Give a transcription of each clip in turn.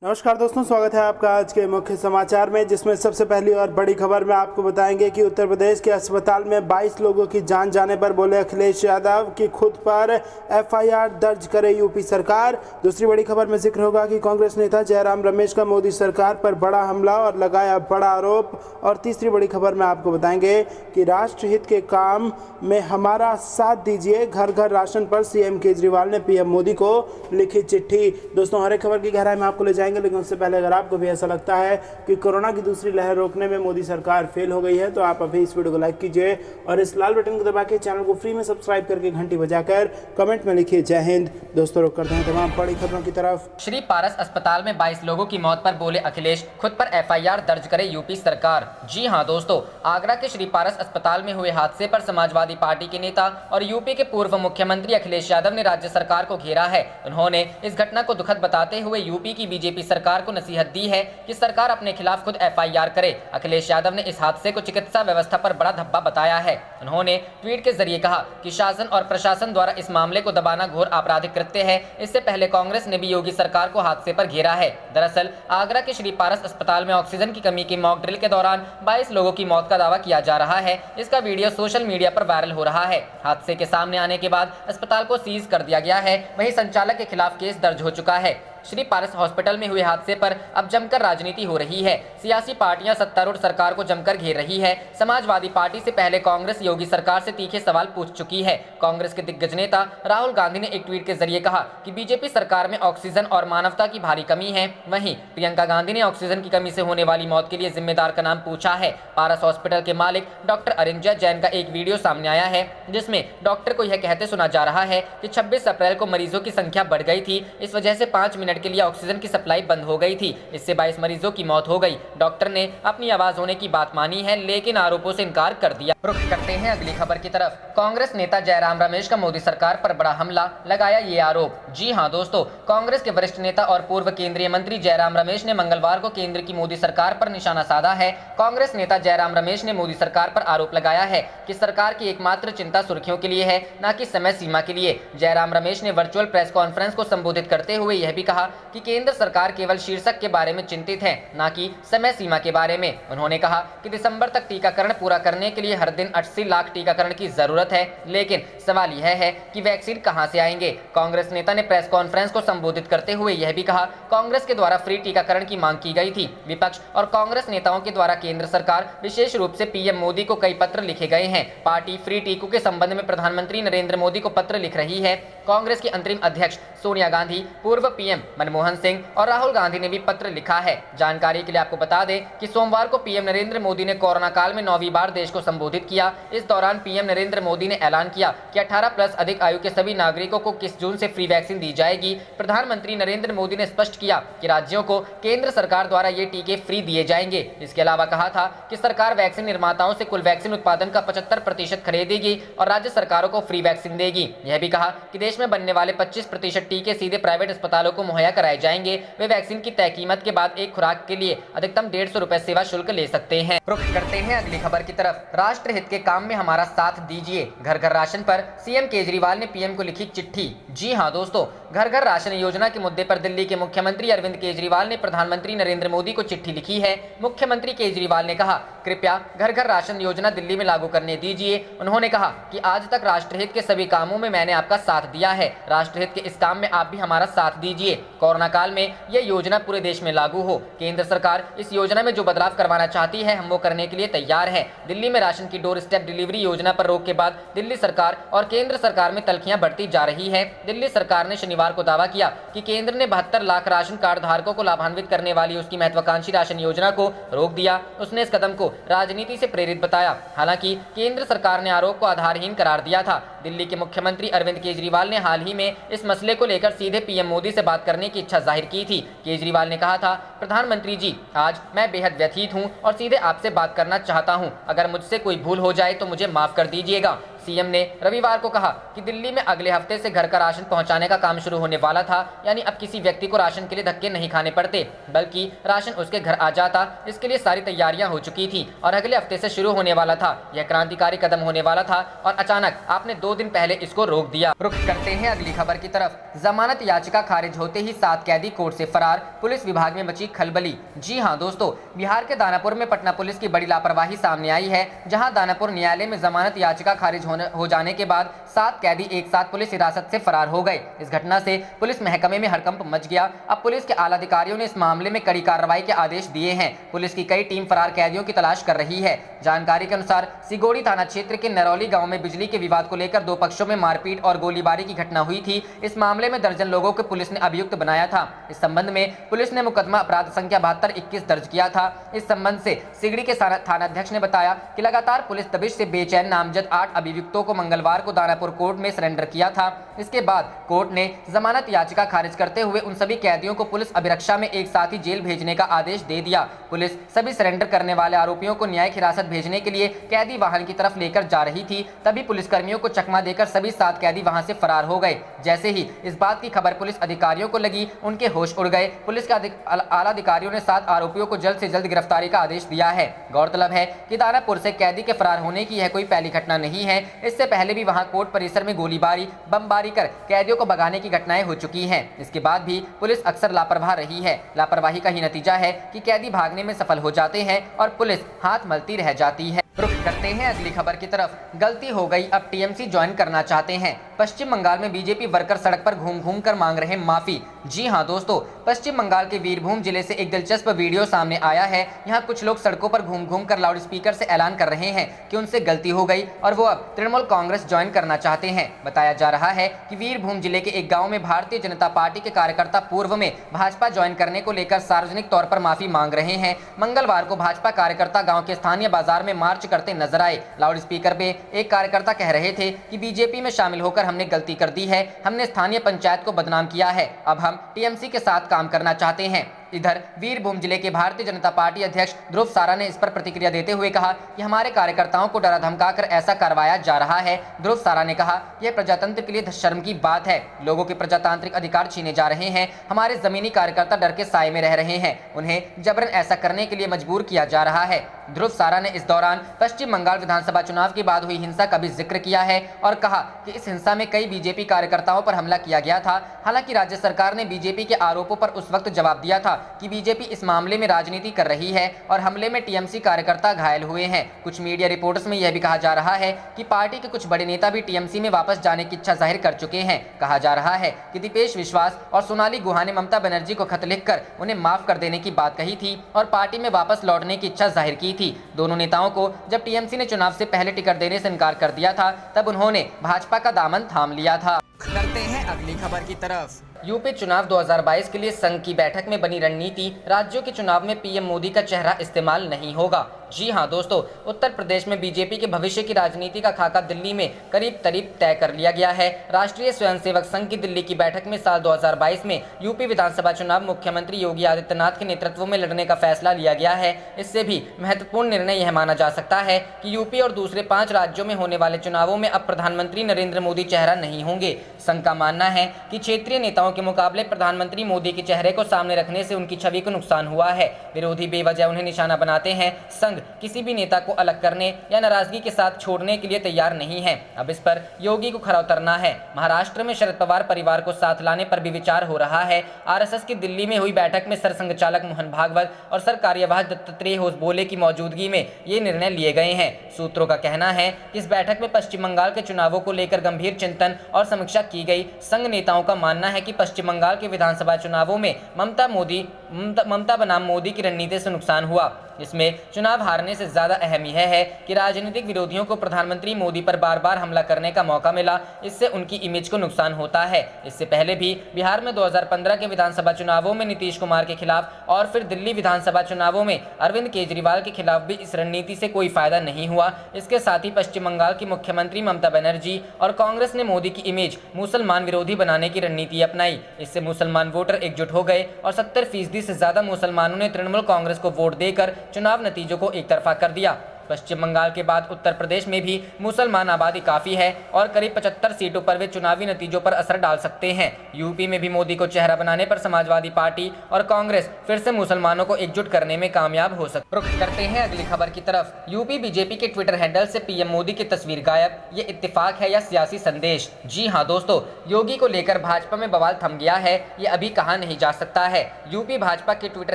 नमस्कार दोस्तों, स्वागत है आपका आज के मुख्य समाचार में, जिसमें सबसे पहली और बड़ी खबर में आपको बताएंगे कि उत्तर प्रदेश के अस्पताल में 22 लोगों की जान जाने पर बोले अखिलेश यादव कि खुद पर एफआईआर दर्ज करे यूपी सरकार। दूसरी बड़ी खबर में जिक्र होगा कि कांग्रेस नेता जयराम रमेश का मोदी सरकार पर बड़ा हमला और लगाया बड़ा आरोप। और तीसरी बड़ी खबर में आपको बताएंगे कि राष्ट्रहित के काम में हमारा साथ दीजिए, घर घर राशन पर सीएम केजरीवाल ने पीएम मोदी को लिखी चिट्ठी। दोस्तों, हर एक खबर की गहराई में आपको ले जाएंगे, लेकिन उससे पहले अगर आपको भी ऐसा लगता है कि कोरोना की दूसरी लहर रोकने में मोदी सरकार फेल हो गई है, तो आप अभी इस वीडियो को लाइक कीजिए और इस लाल बटन को दबा के चैनल को फ्री में सब्सक्राइब करके घंटी बजाकर कमेंट में लिखिए जय हिंद। दोस्तों, रुक करते हैं तमाम बड़ी खबरों की तरफ। श्री पारस अस्पताल में 22 लोगों की मौत पर बोले अखिलेश, खुद पर एफआईआर दर्ज करे यूपी सरकार। जी हां दोस्तों, आगरा के श्री पारस अस्पताल में हुए हादसे पर समाजवादी पार्टी के नेता और यूपी के पूर्व मुख्यमंत्री अखिलेश यादव ने राज्य सरकार को घेरा है। उन्होंने इस घटना को दुखद बताते हुए यूपी की बीजेपी सरकार को नसीहत दी है कि सरकार अपने खिलाफ खुद एफआईआर करे। अखिलेश यादव ने इस हादसे को चिकित्सा व्यवस्था पर बड़ा धब्बा बताया है। उन्होंने ट्वीट के जरिए कहा कि शासन और प्रशासन द्वारा इस मामले को दबाना घोर आपराधिक कृत्य है। इससे पहले कांग्रेस ने भी योगी सरकार को हादसे पर घेरा है। दरअसल आगरा के श्री पारस अस्पताल में ऑक्सीजन की कमी की मॉक ड्रिल के दौरान 22 लोगों की मौत का दावा किया जा रहा है। इसका वीडियो सोशल मीडिया पर वायरल हो रहा है। हादसे के सामने आने के बाद अस्पताल को सीज कर दिया गया है। वहीं संचालक के खिलाफ केस दर्ज हो चुका है। श्री पारस हॉस्पिटल में हुए हादसे पर अब जमकर राजनीति हो रही है। सियासी पार्टियां सत्तारूढ़ सरकार को जमकर घेर रही है। समाजवादी पार्टी से पहले कांग्रेस योगी सरकार से तीखे सवाल पूछ चुकी है। कांग्रेस के दिग्गज नेता राहुल गांधी ने एक ट्वीट के जरिए कहा कि बीजेपी सरकार में ऑक्सीजन और मानवता की भारी कमी है। वहीं प्रियंका गांधी ने ऑक्सीजन की कमी से होने वाली मौत के लिए जिम्मेदार का नाम पूछा है। पारस हॉस्पिटल के मालिक डॉक्टर अरिंजय जैन का एक वीडियो सामने आया है, जिसमें डॉक्टर को यह कहते सुना जा रहा है कि 26 अप्रैल को मरीजों की संख्या बढ़ गई थी। इस वजह से 5 मिनट के लिए ऑक्सीजन की सप्लाई बंद हो गई थी। इससे 22 मरीजों की मौत हो गई। डॉक्टर ने अपनी आवाज होने की बात मानी है, लेकिन आरोपों से इनकार कर दिया। रुख करते हैं अगली खबर की तरफ। कांग्रेस नेता जयराम रमेश का मोदी सरकार पर बड़ा हमला, लगाया ये आरोप। जी हां दोस्तों, कांग्रेस के वरिष्ठ नेता और पूर्व केंद्रीय मंत्री जयराम रमेश ने मंगलवार को केंद्र की मोदी सरकार पर निशाना साधा है। कांग्रेस नेता जयराम रमेश ने मोदी सरकार पर आरोप लगाया है कि सरकार की एकमात्र चिंता सुर्खियों के लिए है, न कि समय सीमा के लिए। जयराम रमेश ने वर्चुअल प्रेस कॉन्फ्रेंस को संबोधित करते हुए यह भी कहा कि केंद्र सरकार केवल शीर्षक के बारे में चिंतित है, न कि समय सीमा के बारे में। उन्होंने कहा कि दिसंबर तक टीकाकरण पूरा करने के लिए हर दिन 80 लाख टीकाकरण की जरूरत है, लेकिन सवाल यह है कि वैक्सीन कहां से आएंगे। कांग्रेस नेता ने प्रेस कॉन्फ्रेंस को संबोधित करते हुए यह भी कहा, कांग्रेस के द्वारा फ्री टीकाकरण की मांग की गई थी। विपक्ष और कांग्रेस नेताओं के द्वारा केंद्र सरकार, विशेष रूप से पीएम मोदी को कई पत्र लिखे गए हैं। पार्टी फ्री टीकों के संबंध में प्रधानमंत्री नरेंद्र मोदी को पत्र लिख रही है। कांग्रेस की अंतरिम अध्यक्ष सोनिया गांधी, पूर्व पीएम मनमोहन सिंह और राहुल गांधी ने भी पत्र लिखा है। जानकारी के लिए आपको बता दें कि सोमवार को पीएम नरेंद्र मोदी ने कोरोना काल में 9वीं बार देश को संबोधित किया। इस दौरान पीएम नरेंद्र मोदी ने ऐलान किया कि 18 प्लस अधिक आयु के सभी नागरिकों को 21 जून से फ्री वैक्सीन दी जाएगी। प्रधानमंत्री नरेंद्र मोदी ने स्पष्ट किया कि राज्यों को केंद्र सरकार द्वारा ये टीके फ्री दिए जाएंगे। इसके अलावा कहा था कि सरकार वैक्सीन निर्माताओं से कुल वैक्सीन उत्पादन का 75% खरीदेगी और राज्य सरकारों को फ्री वैक्सीन देगी। यह भी कहा कि देश में बनने वाले 25% टीके सीधे प्राइवेट अस्पतालों को मुहैया कराए जाएंगे। वे वैक्सीन की तय कीमत के बाद एक खुराक के लिए अधिकतम 150 रुपए सेवा शुल्क ले सकते हैं। रुख करते हैं अगली खबर की तरफ। राष्ट्रहित के काम में हमारा साथ दीजिए, घर घर राशन पर सीएम केजरीवाल ने पीएम को लिखी चिट्ठी। जी हां दोस्तों, घर घर राशन योजना के मुद्दे पर दिल्ली के मुख्यमंत्री अरविंद केजरीवाल ने प्रधानमंत्री नरेंद्र मोदी को चिट्ठी लिखी है। मुख्यमंत्री केजरीवाल ने कहा, कृपया घर घर राशन योजना दिल्ली में लागू करने दीजिए। उन्होंने कहा कि आज तक राष्ट्रहित के सभी कामों में मैंने आपका साथ दिया है, राष्ट्रहित के इस काम में आप भी हमारा साथ दीजिए। कोरोना काल में यह योजना पूरे देश में लागू हो। केंद्र सरकार इस योजना में जो बदलाव करवाना चाहती है, हम वो करने के लिए तैयार हैं। दिल्ली में राशन की डोर स्टेप डिलीवरी योजना पर रोक के बाद दिल्ली सरकार और केंद्र सरकार में तल्खियां बढ़ती जा रही है। दिल्ली सरकार ने शनिवार को दावा किया कि केंद्र ने 72 लाख राशन कार्ड धारकों को लाभान्वित करने वाली उसकी महत्वाकांक्षी राशन योजना को रोक दिया। उसने इस कदम को राजनीति से प्रेरित बताया। हालांकि केंद्र सरकार ने आरोप को आधारहीन करार दिया था। दिल्ली के मुख्यमंत्री अरविंद केजरीवाल ने हाल ही में इस मसले को लेकर सीधे पीएम मोदी से बात करने की इच्छा जाहिर की थी। केजरीवाल ने कहा था, प्रधानमंत्री जी, आज मैं बेहद व्यथित हूं और सीधे आपसे बात करना चाहता हूं। अगर मुझसे कोई भूल हो जाए तो मुझे माफ कर दीजिएगा। सीएम ने रविवार को कहा कि दिल्ली में अगले हफ्ते से घर का राशन पहुंचाने का काम शुरू होने वाला था, यानी अब किसी व्यक्ति को राशन के लिए धक्के नहीं खाने पड़ते, बल्कि राशन उसके घर आ जाता। इसके लिए सारी तैयारियां हो चुकी थी और अगले हफ्ते से शुरू होने वाला था। यह क्रांतिकारी कदम होने वाला था और अचानक आपने 2 दिन पहले इसको रोक दिया। रुख करते हैं अगली खबर की तरफ। जमानत याचिका खारिज होते ही 7 कैदी कोर्ट से फरार, पुलिस विभाग में मची खलबली। जी हां दोस्तों, बिहार के दानापुर में पटना पुलिस की बड़ी लापरवाही सामने आई है, जहां दानापुर न्यायालय में जमानत याचिका खारिज हो जाने के बाद 7 कैदी एक साथ पुलिस हिरासत से फरार हो गए। इस घटना से पुलिस महकमे में हड़कंप मच गया। अब पुलिस के आला अधिकारियों ने इस मामले में कड़ी कार्रवाई के आदेश दिए हैं। पुलिस की कई टीम फरार कैदियों की तलाश कर रही है। जानकारी के अनुसार सिगोड़ी थाना क्षेत्र के नरौली गांव में बिजली के विवाद को लेकर 2 पक्षों में मारपीट और गोलीबारी की घटना हुई थी। इस मामले में दर्जन लोगों को पुलिस ने अभियुक्त बनाया था। इस संबंध में पुलिस ने मुकदमा अपराध संख्या 7221 दर्ज किया था। इस संबंध से सिगड़ी के थानाध्यक्ष ने बताया कि लगातार पुलिस दबिश से बेचैन नामजद 8 अभियुक्तों को मंगलवार को दानापुर कोर्ट में सरेंडर किया था। इसके बाद कोर्ट ने जमानत याचिका खारिज करते हुए उन सभी कैदियों को पुलिस अभिरक्षा में एक साथ ही जेल भेजने का आदेश दे दिया। पुलिस सभी सरेंडर करने वाले आरोपियों को न्यायिक हिरासत भेजने के लिए कैदी वाहन की तरफ लेकर जा रही थी। तभी पुलिसकर्मियों को चकमा देकर सभी 7 कैदी वहां से फरार हो गए। जैसे ही इस बात की खबर पुलिस अधिकारियों को लगी, उनके होश उड़ गए। पुलिस के आला अधिकारियों ने 7 आरोपियों को जल्द से जल्द गिरफ्तारी का आदेश दिया है। गौरतलब है कि दानापुर से कैदी के फरार होने की यह कोई पहली घटना नहीं है। इससे पहले भी वहां कोर्ट परिसर में गोलीबारी, बमबारी कर कैदियों को भगाने की घटनाएं हो चुकी हैं। इसके बाद भी पुलिस अक्सर लापरवाह रही है। लापरवाही का ही नतीजा है कि कैदी भागने में सफल हो जाते हैं और पुलिस हाथ मलती रह जाती है। रुख करते हैं अगली खबर की तरफ। गलती हो गई, अब टीएमसी ज्वाइन करना चाहते हैं। पश्चिम बंगाल में बीजेपी वर्कर सड़क पर घूम घूम कर मांग रहे माफी। जी हां दोस्तों, पश्चिम बंगाल के वीरभूम जिले से एक दिलचस्प वीडियो सामने आया है। यहां कुछ लोग सड़कों पर घूम घूम कर लाउड स्पीकर से ऐलान कर रहे हैं कि उनसे गलती हो गई और वो अब तृणमूल कांग्रेस ज्वाइन करना चाहते हैं। बताया जा रहा है कि वीरभूम जिले के एक गाँव में भारतीय जनता पार्टी के कार्यकर्ता पूर्व में भाजपा ज्वाइन करने को लेकर सार्वजनिक तौर पर माफी मांग रहे हैं। मंगलवार को भाजपा कार्यकर्ता गाँव के स्थानीय बाजार में मार्च करते नजर आए। लाउड स्पीकर पे एक कार्यकर्ता कह रहे थे कि बीजेपी में शामिल होकर हमने गलती कर दी है, हमने स्थानीय पंचायत को बदनाम किया है, अब हम टीएमसी के साथ काम करना चाहते हैं। इधर वीरभूम जिले के भारतीय जनता पार्टी अध्यक्ष ध्रुव सारा ने इस पर प्रतिक्रिया देते हुए कहा कि हमारे कार्यकर्ताओं को डरा धमकाकर ऐसा करवाया जा रहा है। ध्रुव सारा ने कहा, यह प्रजातंत्र के लिए शर्म की बात है। लोगों के प्रजातांत्रिक अधिकार छीने जा रहे हैं। हमारे जमीनी कार्यकर्ता डर के साए में रह रहे हैं। उन्हें जबरन ऐसा करने के लिए मजबूर किया जा रहा है। ध्रुव सारा ने इस दौरान पश्चिम बंगाल विधानसभा चुनाव के बाद हुई हिंसा का भी जिक्र किया है और कहा कि इस हिंसा में कई बीजेपी कार्यकर्ताओं पर हमला किया गया था। हालांकि राज्य सरकार ने बीजेपी के आरोपों पर उस वक्त जवाब दिया था कि बीजेपी इस मामले में राजनीति कर रही है और हमले में टीएमसी कार्यकर्ता घायल हुए हैं। कुछ मीडिया रिपोर्ट्स में यह भी कहा जा रहा है कि पार्टी के कुछ बड़े नेता भी टीएमसी में वापस जाने की इच्छा जाहिर कर चुके हैं। कहा जा रहा है कि दीपेश विश्वास और सोनाली गुहा ने ममता बनर्जी को खत लिखकर उन्हें माफ कर देने की बात कही थी और पार्टी में वापस लौटने की इच्छा जाहिर की थी। दोनों नेताओं को जब टीएमसी ने चुनाव से पहले टिकट देने से इनकार कर दिया था, तब उन्होंने भाजपा का दामन थाम लिया था। करते हैं अगली खबर की तरफ। यूपी चुनाव 2022 के लिए संघ की बैठक में बनी रणनीति, राज्यों के चुनाव में पीएम मोदी का चेहरा इस्तेमाल नहीं होगा। जी हां दोस्तों, उत्तर प्रदेश में बीजेपी के भविष्य की राजनीति का खाका दिल्ली में करीब तय कर लिया गया है। राष्ट्रीय स्वयंसेवक संघ की दिल्ली की बैठक में साल 2022 में यूपी विधानसभा चुनाव मुख्यमंत्री योगी आदित्यनाथ के नेतृत्व में लड़ने का फैसला लिया गया है। इससे भी महत्वपूर्ण निर्णय यह माना जा सकता है कि यूपी और दूसरे 5 राज्यों में होने वाले चुनावों में अब प्रधानमंत्री नरेंद्र मोदी चेहरा नहीं होंगे। संघ का मानना है कि क्षेत्रीय नेताओं के मुकाबले प्रधानमंत्री मोदी के चेहरे को सामने रखने से उनकी छवि को नुकसान हुआ है। विरोधी बेवजह उन्हें निशाना बनाते हैं। संघ किसी भी नेता को अलग करने या नाराजगी के साथ छोड़ने के लिए तैयार नहीं है। अब इस पर योगी को खरा उतरना है। महाराष्ट्र में शरद पवार परिवार को साथ लाने पर भी विचार हो रहा है। आरएसएस की दिल्ली में हुई बैठक में सरसंघ चालक मोहन भागवत और सर कार्यवाह दत्तात्रेय होसबोले की मौजूदगी में ये निर्णय लिए गए हैं। सूत्रों का कहना है कि इस बैठक में पश्चिम बंगाल के चुनावों को लेकर गंभीर चिंतन और समीक्षा की गई। संघ नेताओं का मानना है कि पश्चिम बंगाल के विधानसभा चुनावों में ममता बनाम मोदी की रणनीति से नुकसान हुआ। इसमें चुनाव हारने से ज्यादा अहम यह है कि राजनीतिक विरोधियों को प्रधानमंत्री मोदी पर बार बार हमला करने का मौका मिला। इससे उनकी इमेज को नुकसान होता है। इससे पहले भी बिहार में 2015 के विधानसभा चुनावों में नीतीश कुमार के खिलाफ और फिर दिल्ली विधानसभा चुनावों में अरविंद केजरीवाल के खिलाफ भी इस रणनीति से कोई फायदा नहीं हुआ। इसके साथ ही पश्चिम बंगाल की मुख्यमंत्री ममता बनर्जी और कांग्रेस ने मोदी की इमेज मुसलमान विरोधी बनाने की रणनीति अपनाई। इससे मुसलमान वोटर एकजुट हो गए और 70% से ज्यादा मुसलमानों ने तृणमूल कांग्रेस को वोट देकर चुनाव नतीजों को एक तरफा कर दिया। पश्चिम बंगाल के बाद उत्तर प्रदेश में भी मुसलमान आबादी काफी है और करीब 75 सीटों पर वे चुनावी नतीजों पर असर डाल सकते हैं। यूपी में भी मोदी को चेहरा बनाने पर समाजवादी पार्टी और कांग्रेस फिर से मुसलमानों को एकजुट करने में कामयाब हो सकती। रुख करते हैं अगली खबर की तरफ। यूपी बीजेपी के ट्विटर हैंडल से पीएम मोदी की तस्वीर गायब, ये इत्तेफाक है या सियासी संदेश? जी हां दोस्तों, योगी को लेकर भाजपा में बवाल थम गया है, ये अभी कहा नहीं जा सकता है। यूपी भाजपा के ट्विटर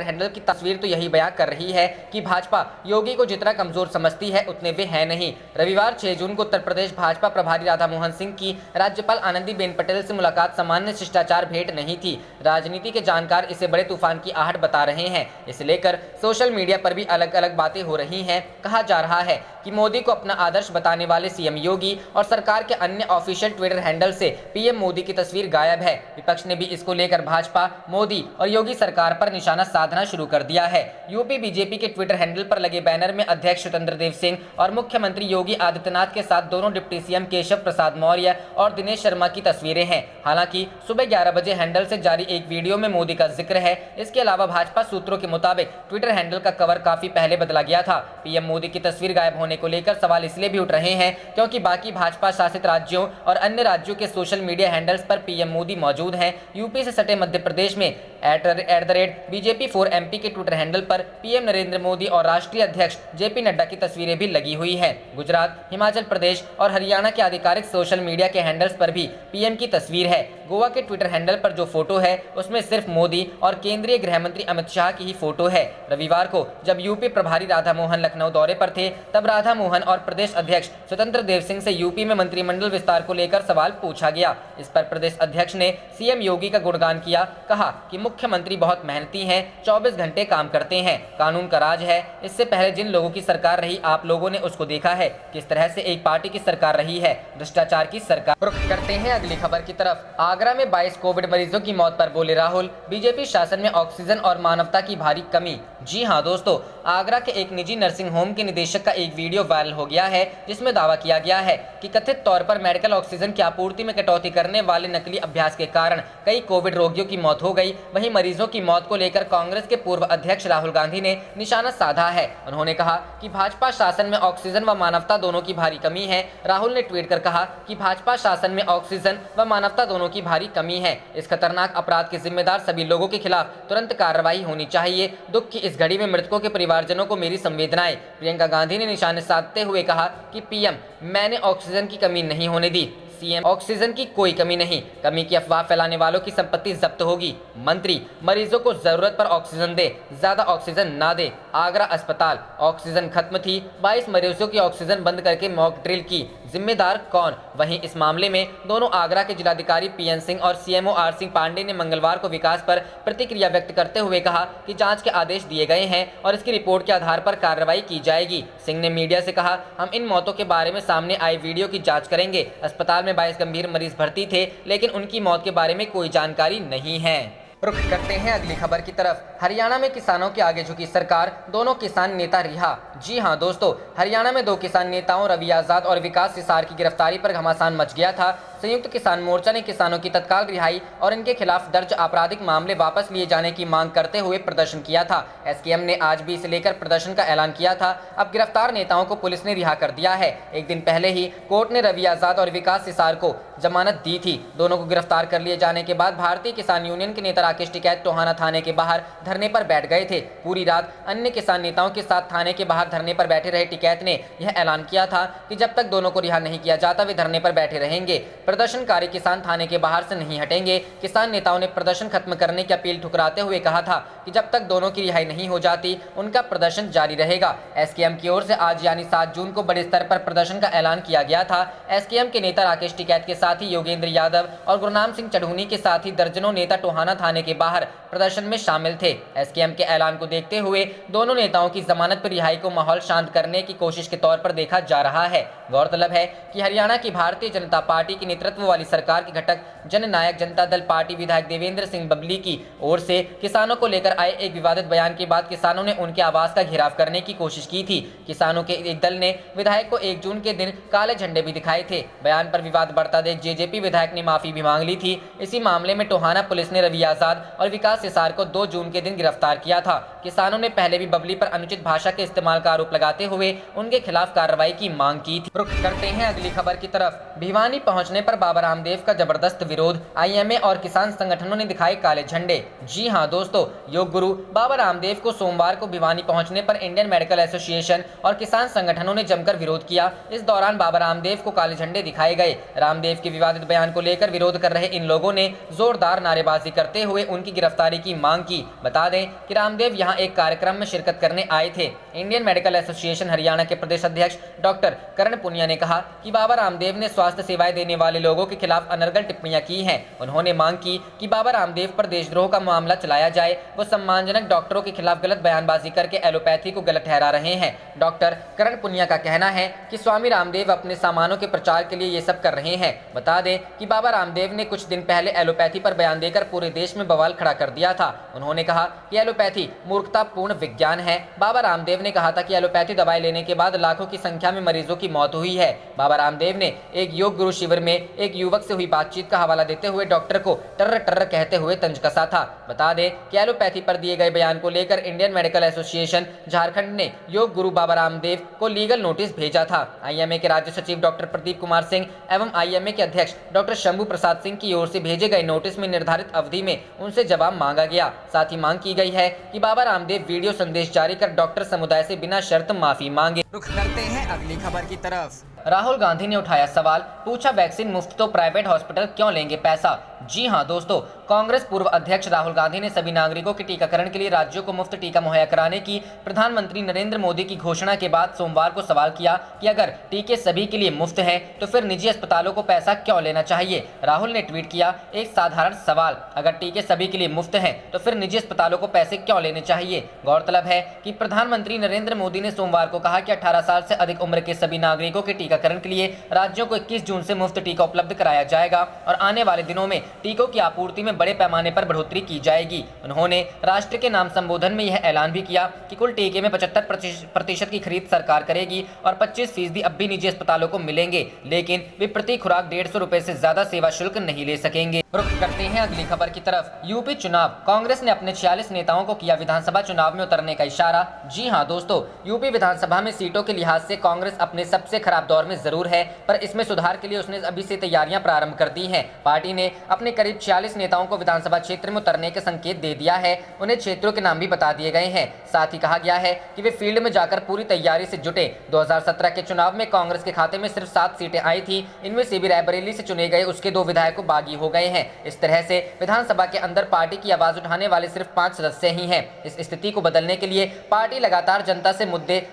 हैंडल की तस्वीर तो यही बयां कर रही है कि भाजपा योगी को जितना कमजोर समझती है उतने वे हैं नहीं। रविवार 6 जून को उत्तर प्रदेश भाजपा प्रभारी राधा मोहन सिंह की राज्यपाल आनंदीबेन पटेल से मुलाकात सामान्य शिष्टाचार भेंट नहीं थी। राजनीति के जानकार इसे बड़े तूफान की आहट बता रहे हैं। इसे लेकर सोशल मीडिया पर भी अलग अलग बातें हो रही हैं। कहा जा रहा है कि मोदी को अपना आदर्श बताने वाले सीएम योगी और सरकार के अन्य ऑफिशियल ट्विटर हैंडल से पीएम मोदी की तस्वीर गायब है। विपक्ष ने भी इसको लेकर भाजपा, मोदी और योगी सरकार पर निशाना साधना शुरू कर दिया है। यूपी बीजेपी के ट्विटर हैंडल पर लगे बैनर में अध्यक्ष स्वतंत्र देव सिंह और मुख्यमंत्री योगी आदित्यनाथ के साथ दोनों डिप्टी सीएम केशव प्रसाद मौर्य और दिनेश शर्मा की तस्वीरें हैं। हालांकि सुबह 11 बजे हैंडल से जारी एक वीडियो में मोदी का जिक्र है। इसके अलावा भाजपा सूत्रों के मुताबिक ट्विटर हैंडल का कवर काफी पहले बदला गया था। पीएम मोदी की तस्वीर गायब होने को लेकर सवाल इसलिए भी उठ रहे हैं क्योंकि बाकी भाजपा शासित राज्यों और अन्य राज्यों के सोशल मीडिया हैंडल्स पर पीएम मोदी मौजूद हैं। यूपी से सटे मध्य प्रदेश में @BJP4MP के ट्विटर हैंडल पर पीएम नरेंद्र मोदी और राष्ट्रीय अध्यक्ष जेपी नड्डा की तस्वीरें भी लगी हुई हैं। गुजरात, हिमाचल प्रदेश और हरियाणा के आधिकारिक सोशल मीडिया के हैंडल्स पर भी पीएम की तस्वीर है। गोवा के ट्विटर हैंडल पर जो फोटो है उसमें सिर्फ मोदी और केंद्रीय गृह मंत्री अमित शाह की ही फोटो है। रविवार को जब यूपी प्रभारी राधा मोहन लखनऊ दौरे पर थे तब राधा मोहन और प्रदेश अध्यक्ष स्वतंत्र देव सिंह से यूपी में मंत्रिमंडल विस्तार को लेकर सवाल पूछा गया। इस पर प्रदेश अध्यक्ष ने सीएम योगी का गुणगान किया। कहा कि मुख्यमंत्री बहुत मेहनती हैं, 24 घंटे काम करते हैं, कानून का राज है। इससे पहले जिन लोगों की सरकार रही आप लोगों ने उसको देखा है, किस तरह से एक पार्टी की सरकार रही है, भ्रष्टाचार की सरकार। रुख करते हैं अगली खबर की तरफ। आगरा में 22 कोविड मरीजों की मौत पर बोले राहुल, बीजेपी शासन में ऑक्सीजन और मानवता की भारी कमी। जी हां दोस्तों, आगरा के एक निजी नर्सिंग होम के निदेशक का एक वीडियो वायरल हो गया है जिसमें दावा किया गया है कि कथित तौर पर मेडिकल ऑक्सीजन की आपूर्ति में कटौती करने वाले नकली अभ्यास के कारण कई कोविड रोगियों की मौत हो गई। वहीं मरीजों की मौत को लेकर कांग्रेस के पूर्व अध्यक्ष राहुल गांधी ने निशाना साधा है। उन्होंने कहा कि भाजपा शासन में ऑक्सीजन व मानवता दोनों की भारी कमी है। राहुल ने ट्वीट कर कहा कि भाजपा शासन में ऑक्सीजन व मानवता दोनों की भारी कमी है। इस खतरनाक अपराध के जिम्मेदार सभी लोगों के खिलाफ तुरंत कार्रवाई होनी चाहिए। दुख की इस घड़ी में मृतकों के परिवारजनों को मेरी संवेदनाएं। प्रियंका गांधी ने निशाने साधते हुए कहा कि पीएम, मैंने ऑक्सीजन की कमी नहीं होने दी। सीएम, ऑक्सीजन की कोई कमी नहीं, कमी की अफवाह फैलाने वालों की संपत्ति जब्त होगी। मंत्री, मरीजों को जरूरत पर ऑक्सीजन दे, ज्यादा ऑक्सीजन ना दे। आगरा अस्पताल, ऑक्सीजन खत्म थी, 22 मरीजों की ऑक्सीजन बंद करके मॉक ड्रिल की, जिम्मेदार कौन? वहीं इस मामले में दोनों आगरा के जिलाधिकारी पीएन सिंह और सीएमओ आर सिंह पांडे ने मंगलवार को विकास पर प्रतिक्रिया व्यक्त करते हुए कहा कि जांच के आदेश दिए गए हैं और इसकी रिपोर्ट के आधार पर कार्रवाई की जाएगी। सिंह ने मीडिया से कहा, हम इन मौतों के बारे में सामने आई वीडियो की जांच करेंगे। अस्पताल में 22 गंभीर मरीज भर्ती थे लेकिन उनकी मौत के बारे में कोई जानकारी नहीं है। रुख करते हैं अगली खबर की तरफ। हरियाणा में किसानों के आगे झुकी सरकार, दोनों किसान नेता रिहा। जी हां दोस्तों, हरियाणा में 2 किसान नेताओं रवि आजाद और विकास सिसार की गिरफ्तारी पर घमासान मच गया था। संयुक्त किसान मोर्चा ने किसानों की तत्काल रिहाई और इनके खिलाफ दर्ज आपराधिक मामले वापस लिए जाने की मांग करते हुए प्रदर्शन किया था। एसकेएम ने आज भी इसे लेकर प्रदर्शन का ऐलान किया था। अब गिरफ्तार नेताओं को पुलिस ने रिहा कर दिया है। एक दिन पहले ही कोर्ट ने रवि आजाद और विकास सिसार को जमानत दी थी। दोनों को गिरफ्तार कर लिए जाने के बाद भारतीय किसान यूनियन के नेता राकेश टिकैत टोहाना थाने के बाहर धरने पर बैठ गए थे। पूरी रात अन्य किसान नेताओं के साथ थाने के बाहर धरने पर बैठे रहे टिकैत ने यह ऐलान किया था कि जब तक दोनों को रिहा नहीं किया जाता वे धरने पर बैठे रहेंगे। प्रदर्शनकारी किसान थाने के बाहर से नहीं हटेंगे। किसान नेताओं ने प्रदर्शन खत्म करने की अपील ठुकराते हुए कहा था कि जब तक दोनों की रिहाई नहीं हो जाती उनका प्रदर्शन जारी रहेगा। एसकेएम की ओर से आज यानी 7 जून को बड़े स्तर पर प्रदर्शन का ऐलान किया गया था। एसकेएम के नेता राकेश टिकैत के साथ ही योगेंद्र यादव और गुरनाम सिंह चढ़ूनी के साथ ही दर्जनों नेता टोहाना थाने के बाहर प्रदर्शन में शामिल थे। एसकेएम के ऐलान को देखते हुए दोनों नेताओं की जमानत पर रिहाई को माहौल शांत करने की कोशिश के तौर पर देखा जा रहा है। गौरतलब है कि हरियाणा की भारतीय जनता पार्टी की नेतृत्व वाली सरकार के घटक जननायक जनता दल पार्टी विधायक देवेंद्र सिंह बबली की ओर से किसानों को लेकर आए एक विवादित बयान के बाद किसानों ने उनके आवास का घेराव करने की कोशिश की थी। किसानों के एक दल ने विधायक को 1 जून के दिन काले झंडे भी दिखाए थे। बयान पर विवाद बढ़ता देख जेजेपी विधायक ने माफी भी मांग ली थी। इसी मामले में टोहाना पुलिस ने रवि आजाद और विकास हिसार को 2 जून के दिन गिरफ्तार किया था। किसानों ने पहले भी बबली पर अनुचित भाषा के इस्तेमाल का आरोप लगाते हुए उनके खिलाफ कार्रवाई की मांग की थी। रुख करते हैं अगली खबर की तरफ। भिवानी पहुंचने पर बाबा रामदेव का जबरदस्त विरोध, आईएमए और किसान संगठनों ने दिखाए काले झंडे। जी हां दोस्तों, योग गुरु बाबा रामदेव को सोमवार को भिवानी पहुंचने पर इंडियन मेडिकल एसोसिएशन और किसान संगठनों ने जमकर विरोध किया। इस दौरान बाबा रामदेव को काले झंडे दिखाए गए। रामदेव के विवादित बयान को लेकर विरोध कर रहे इन लोगों ने जोरदार नारेबाजी करते हुए उनकी गिरफ्तारी की मांग की। बता दें कि रामदेव यहां एक कार्यक्रम में शिरकत करने आए थे। इंडियन मेडिकल एसोसिएशन हरियाणा के प्रदेश अध्यक्ष डॉक्टर करण पुनिया ने कहा कि बाबा रामदेव ने स्वास्थ्य सेवाएं देने वाले लोगों के खिलाफ अनर्गल टिप्पणियां की हैं। उन्होंने मांग की कि बाबा रामदेव पर देशद्रोह का मामला चलाया जाए। वो सम्मानजनक डॉक्टरों के खिलाफ गलत बयानबाजी करके एलोपैथी को गलत ठहरा रहे हैं। डॉक्टर करण पुनिया का कहना है कि स्वामी रामदेव अपने सामानों के प्रचार के लिए ये सब कर रहे हैं। बता दें कि बाबा रामदेव ने कुछ दिन पहले एलोपैथी पर बयान देकर पूरे देश में बवाल खड़ा कर दिया था। उन्होंने कहा कि एलोपैथी मूर्खतापूर्ण विज्ञान है। बाबा रामदेव ने कहा था कि एलोपैथी दवाई लेने के बाद लाखों की संख्या में मरीजों की मौत हुई है। बाबा रामदेव ने एक योग गुरु शिविर में एक युवक से हुई बातचीत का हवाला देते हुए डॉक्टर को टर्र टर्र कहते हुए तंज कसा था। बता दें कि एलोपैथी पर दिए गए बयान को लेकर इंडियन मेडिकल एसोसिएशन झारखंड ने योग गुरु बाबा रामदेव को लीगल नोटिस भेजा था। आईएमए के राज्य सचिव डॉक्टर प्रदीप कुमार सिंह एवं आईएमए के अध्यक्ष डॉक्टर शंभू प्रसाद सिंह की ओर से भेजे गए नोटिस में निर्धारित अवधि में उनसे जवाब मांगा गया। साथ ही मांग की गई है कि बाबा रामदेव वीडियो संदेश जारी कर डॉक्टर समुदाय से बिना शर्त माफी मांगे। रुख करते हैं अगली खबर की तरफ। राहुल गांधी ने उठाया सवाल, पूछा वैक्सीन मुफ्त तो प्राइवेट हॉस्पिटल क्यों लेंगे पैसा। जी हां दोस्तों, कांग्रेस पूर्व अध्यक्ष राहुल गांधी ने सभी नागरिकों के टीकाकरण के लिए राज्यों को मुफ्त टीका मुहैया कराने की प्रधानमंत्री नरेंद्र मोदी की घोषणा के बाद सोमवार को सवाल किया कि अगर टीके सभी के लिए मुफ्त हैं तो फिर निजी अस्पतालों को पैसा क्यों लेना चाहिए। राहुल ने ट्वीट किया, एक साधारण सवाल, अगर टीके सभी के लिए मुफ्त हैं तो फिर निजी अस्पतालों को पैसे क्यों लेने चाहिए। गौरतलब है कि प्रधानमंत्री नरेंद्र मोदी ने सोमवार को कहा कि 18 साल से अधिक उम्र के सभी नागरिकों के टीकाकरण के लिए राज्यों को 21 जून से मुफ्त टीका उपलब्ध कराया जाएगा और आने वाले दिनों में टीकों की आपूर्ति में बड़े पैमाने पर बढ़ोतरी की जाएगी। उन्होंने राष्ट्र के नाम संबोधन में यह ऐलान भी किया कि कुल टीके में 75% की खरीद सरकार करेगी और 25% अब भी निजी अस्पतालों को मिलेंगे, लेकिन वे प्रति खुराक 150 रुपए से ज्यादा सेवा शुल्क नहीं ले सकेंगे। रुख करते हैं अगली खबर की तरफ। यूपी चुनाव, कांग्रेस ने अपने 46 नेताओं को किया विधानसभा चुनाव में उतरने का इशारा। जी हां दोस्तों, यूपी विधानसभा में सीटों के लिहाज से कांग्रेस अपने सबसे खराब दौर में जरूर है, पर इसमें सुधार के लिए उसने अभी से तैयारियां प्रारंभ कर दी हैं। पार्टी ने अपने करीब 46 नेताओं को विधानसभा क्षेत्र में उतरने के संकेत दे दिया है। उन्हें क्षेत्रों के नाम भी बता दिए गए हैं। साथ ही कहा गया है कि वे फील्ड में जाकर पूरी तैयारी से जुटे। 2017 के चुनाव में कांग्रेस के खाते में सिर्फ 7 सीटें आई थी। इनमें से भी रायबरेली से चुने गए उसके 2 विधायक बागी हो गए हैं। इस तरह से विधानसभा के अंदर पार्टी की आवाज उठाने वाले सिर्फ 5 सदस्य ही हैं। इस स्थिति को बदलने के लिए पार्टी लगातार जनता से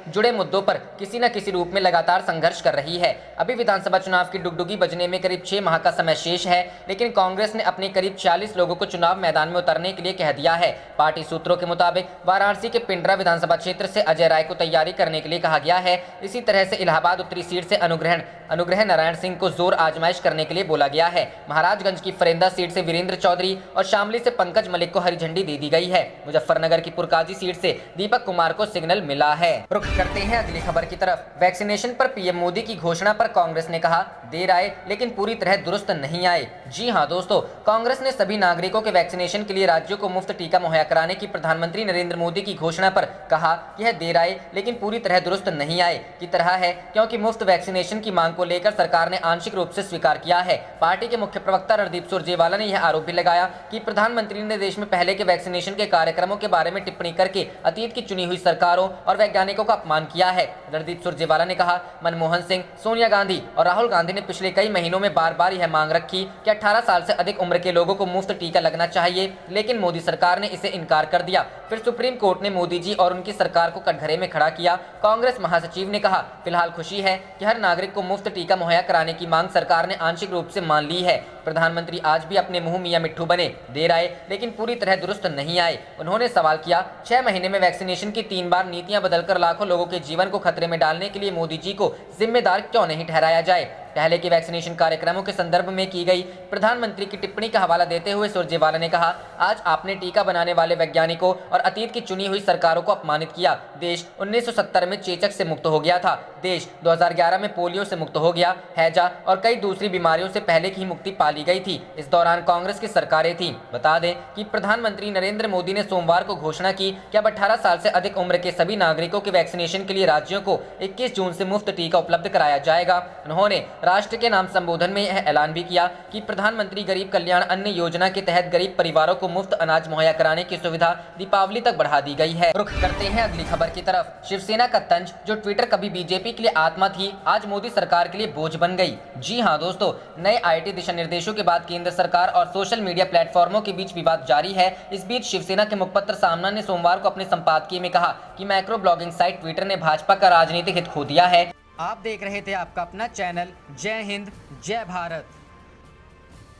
जुड़े मुद्दों पर किसी न किसी रूप में लगातार संघर्ष कर रही है। अभी विधानसभा चुनाव की डुगडुगी बजने में करीब 6 माह का समय शेष है, लेकिन कांग्रेस ने अपने करीब 40 लोगों को चुनाव मैदान में उतरने के लिए कह दिया है। पार्टी सूत्रों के मुताबिक वाराणसी के पिंडरा विधानसभा क्षेत्र से अजय राय को तैयारी करने के लिए कहा गया है। इसी तरह से इलाहाबाद उत्तरी सीट से अनुग्रह नारायण सिंह को जोर आजमाइश करने के लिए बोला गया है। महाराजगंज की फरेंदा सीट से वीरेंद्र चौधरी और शामली से पंकज मलिक को हरी झंडी दे दी गई है। मुजफ्फरनगर की पुरकाजी सीट से दीपक कुमार को सिग्नल मिला है। रुख करते हैं अगली खबर की तरफ। वैक्सीनेशन पर पीएम मोदी की घोषणा पर कांग्रेस ने कहा, देर आए लेकिन पूरी तरह दुरुस्त नहीं आए। जी हां दोस्तों, कांग्रेस ने सभी नागरिकों के वैक्सीनेशन के लिए राज्यों को मुफ्त टीका मुहैया कराने की प्रधानमंत्री नरेंद्र मोदी की घोषणा पर कहा, यह देर आए लेकिन पूरी तरह दुरुस्त नहीं आए की तरह है, क्योंकि मुफ्त वैक्सीनेशन की मांग को लेकर सरकार ने आंशिक रूप से स्वीकार किया है। पार्टी के मुख्य प्रवक्ता रणदीप सुरजेवाला ने यह आरोप भी लगाया कि प्रधानमंत्री ने देश में पहले के वैक्सीनेशन के कार्यक्रमों के बारे में टिप्पणी करके अतीत की चुनी हुई सरकारों और वैज्ञानिकों का अपमान किया है। रणदीप सुरजेवाला ने कहा, मनमोहन सिंह, सोनिया गांधी और राहुल गांधी ने पिछले कई महीनों में बार बार यह मांग रखी कि 18 साल से अधिक उम्र के लोगों को मुफ्त टीका लगना चाहिए, लेकिन मोदी सरकार ने इसे इनकार कर दिया। फिर सुप्रीम कोर्ट ने मोदी जी और उनकी सरकार को कटघरे में खड़ा किया। कांग्रेस महासचिव ने कहा, फिलहाल खुशी है कि हर नागरिक को मुफ्त टीका मुहैया कराने की मांग सरकार ने आंशिक रूप से मान ली है। प्रधानमंत्री आज भी अपने मुंह मियां मिट्ठू बने, देर आए लेकिन पूरी तरह दुरुस्त नहीं आए। उन्होंने सवाल किया, 6 महीने में वैक्सीनेशन की 3 बार नीतियां बदलकर लाखों लोगों के जीवन को खतरे में डालने के लिए मोदी जी को जिम्मेदार क्यों नहीं ठहराया जाए। पहले के वैक्सीनेशन कार्यक्रमों के संदर्भ में की गई प्रधानमंत्री की टिप्पणी का हवाला देते हुए सुरजेवाला ने कहा, आज आपने टीका बनाने वाले वैज्ञानिकों और अतीत की चुनी हुई सरकारों को अपमानित किया। देश 1970 में चेचक से मुक्त हो गया था। देश 2011 में पोलियो से मुक्त हो गया। हैजा और कई दूसरी बीमारियों से पहले की मुक्ति पा ली गई थी। इस दौरान कांग्रेस की सरकारें थीं। बता दें कि प्रधानमंत्री नरेंद्र मोदी ने सोमवार को घोषणा की कि अब 18 साल से अधिक उम्र के सभी नागरिकों के वैक्सीनेशन के लिए राज्यों को 21 जून से मुफ्त टीका उपलब्ध कराया जाएगा। उन्होंने राष्ट्र के नाम संबोधन में यह ऐलान भी किया कि प्रधानमंत्री गरीब कल्याण अन्न योजना के तहत गरीब परिवारों को मुफ्त अनाज मुहैया कराने की सुविधा दीपावली तक बढ़ा दी गई है। रुख करते हैं अगली खबर की तरफ। शिवसेना का तंज, जो ट्विटर कभी बीजेपी के लिए आत्मा थी, आज मोदी सरकार के लिए बोझ बन गई। जी हां दोस्तों, नए आईटी दिशा निर्देशों के बाद केंद्र सरकार और सोशल मीडिया प्लेटफॉर्मों के बीच विवाद जारी है। इस बीच शिवसेना के मुखपत्र सामना ने सोमवार को अपने संपादकीय में कहा कि माइक्रो ब्लॉगिंग साइट ट्विटर ने भाजपा का राजनीतिक हित खो दिया है। आप देख रहे थे आपका अपना चैनल जय हिंद जय भारत।